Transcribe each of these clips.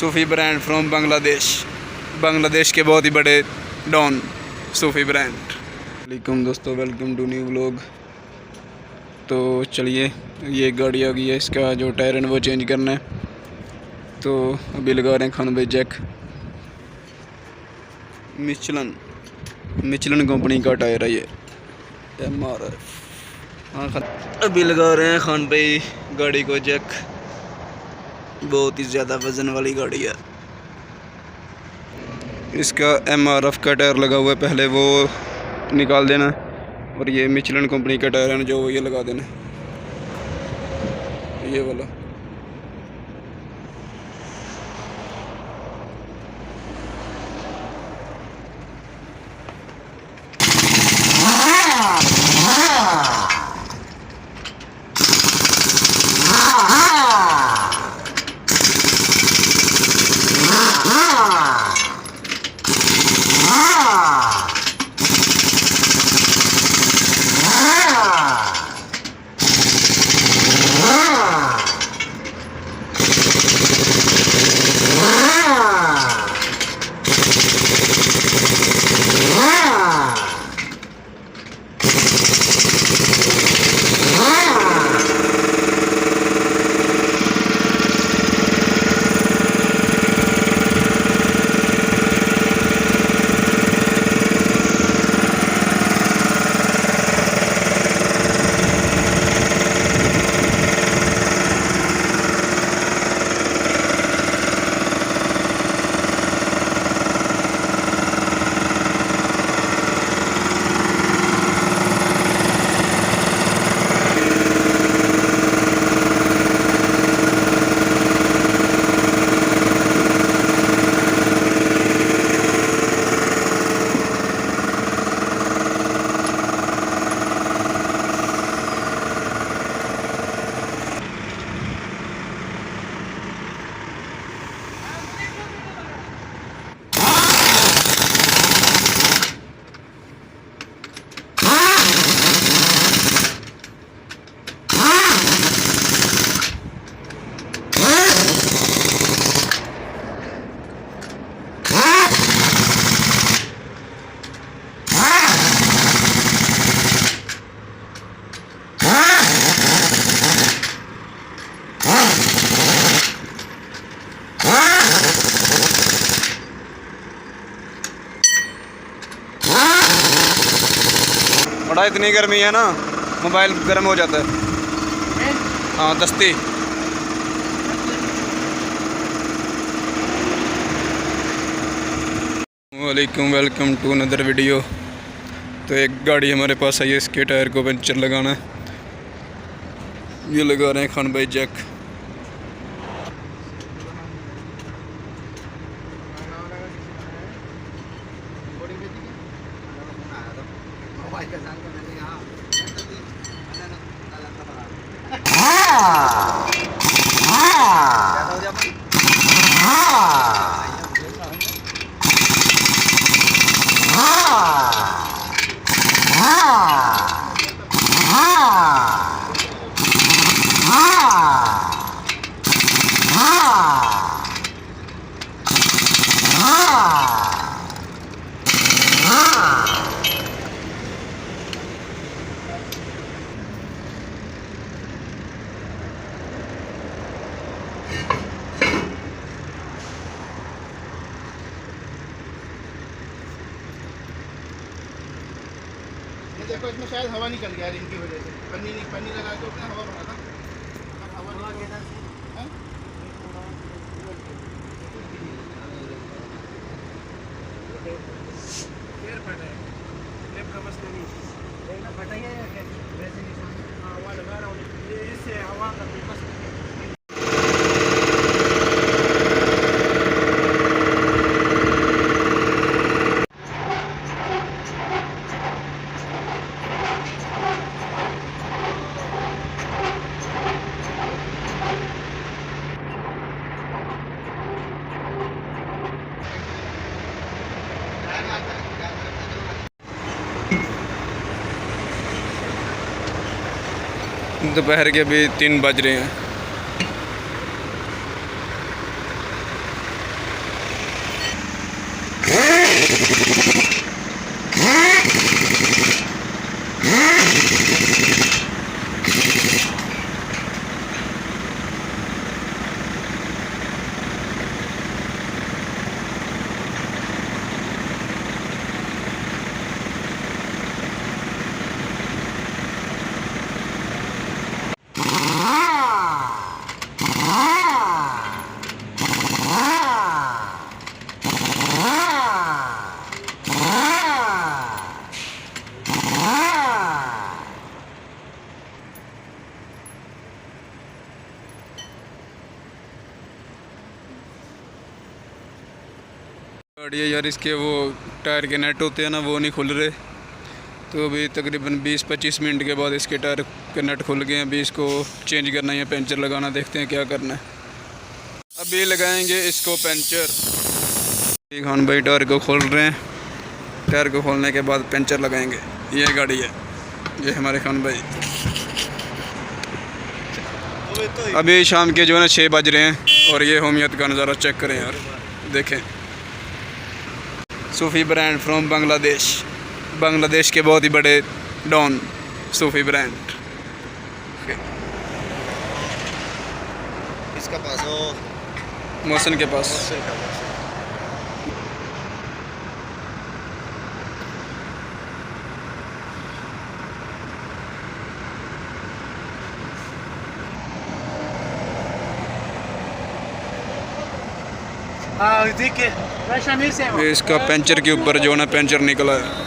Sufi brand from Bangladesh, Bangladesh के बहुत ही बड़े डॉन सूफी ब्रांड। वालेकुम दोस्तों, वेलकम टू न्यू व्लॉग। तो चलिए, ये गाड़ी आ गई है, इसका जो टायर है वो चेंज करना है। तो अभी लगा रहे हैं खान भाई जैक। मिचलन कंपनी का टायर है ये, MRF। हाँ, अभी लगा रहे हैं खान भाई गाड़ी को जैक। बहुत ही ज़्यादा वज़न वाली गाड़ी है। इसका MRF का टायर लगा हुआ है, पहले वो निकाल देना और ये मिचलन कंपनी का टायर है जो ये लगा देना, ये वाला। बड़ा इतनी गर्मी है ना, मोबाइल गर्म हो जाता है। हाँ, दस्ती। वालेकुम, वेलकम टू अनदर वीडियो। तो एक गाड़ी हमारे पास आई है, इसके टायर को पंचर लगाना है। ये लगा रहे हैं खान भाई जैक। देखो इसमें शायद हवा निकल गया इनकी वजह से, पन्नी लगा के उसने हवा भरा था। अब हवा निकल इससे हवा का दोपहर के भी 3 बज रहे हैं। गाड़ी है यार, इसके वो टायर के नेट होते हैं ना, वो नहीं खुल रहे। तो अभी तकरीबन 20-25 मिनट के बाद इसके टायर के नेट खुल गए हैं। अभी इसको चेंज करना है या पंचर लगाना, देखते हैं क्या करना है। अभी लगाएंगे इसको पंचर। खान भाई टायर को खोल रहे हैं। टायर को खोलने के बाद पंचर लगाएंगे। ये गाड़ी है, ये हमारे खान भाई। अभी शाम के जो है ना 6 बज रहे हैं और ये होमियत का नज़ारा चेक करें यार, देखें। सूफी ब्रांड फ्रॉम बांग्लादेश, बांग्लादेश के बहुत ही बड़े डॉन सूफी ब्रांड। इसका पास हो मोहसिन के पास। ये इसका पंचर के ऊपर जो है ना पंचर निकला है।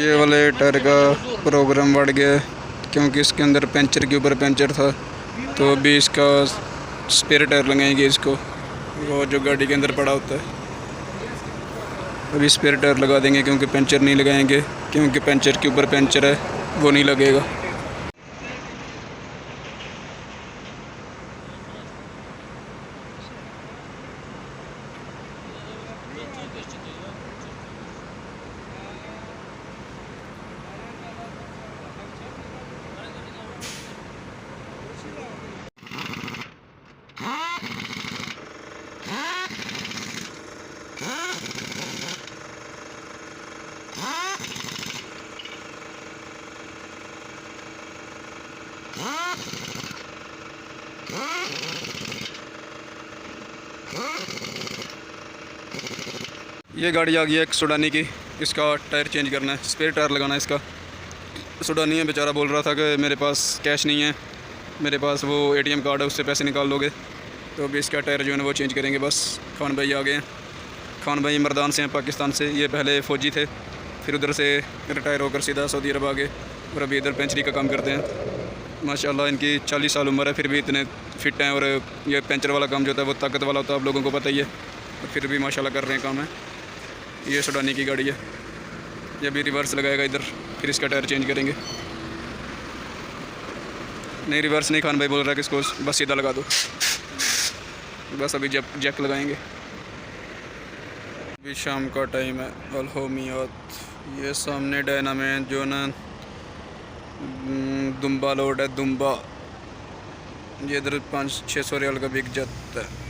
ये वाले टायर का प्रोग्राम बढ़ गया क्योंकि इसके अंदर पंचर के ऊपर पंचर था। तो अभी इसका स्पेयर टायर लगाएंगे इसको, वो जो गाड़ी के अंदर पड़ा होता है। अभी स्पेयर टायर लगा देंगे क्योंकि पंचर नहीं लगाएंगे, क्योंकि पंचर के ऊपर पंचर है, वो नहीं लगेगा। ये गाड़ी आ गई है एक सुडानी की, इसका टायर चेंज करना है, स्पेयर टायर लगाना है इसका। सुडानी है बेचारा, बोल रहा था कि मेरे पास कैश नहीं है, मेरे पास वो ATM कार्ड है, उससे पैसे निकाल लोगे। तो अभी इसका टायर जो है ना वो चेंज करेंगे बस। खान भाई आ गए हैं। खान भाई मर्दान से हैं, पाकिस्तान से। ये पहले फ़ौजी थे, फिर उधर से रिटायर होकर सीधा सऊदी अरब आ गए और अभी इधर पेंचरी का काम करते हैं। माशाल्लाह इनकी 40 साल उम्र है, फिर भी इतने फिट हैं। और ये पेंचर वाला काम जो होता है वो ताकत वाला होता है, आप लोगों को पता ही है। और फिर भी माशाल्लाह कर रहे हैं काम है। ये सुडानी की गाड़ी है। ये अभी रिवर्स लगाएगा इधर, फिर इसका टायर चेंज करेंगे। नहीं रिवर्स नहीं, खान भाई बोल रहा है कि इसको बस सीधा लगा दो। बस अभी जैक लगाएंगे। अभी शाम का टाइम है। अलहोमियत ये सामने डायनामेंट जो ना दुम्बा लोड है, दुम्बा। ये इधर 500-600 रियाल का बिक जाता है।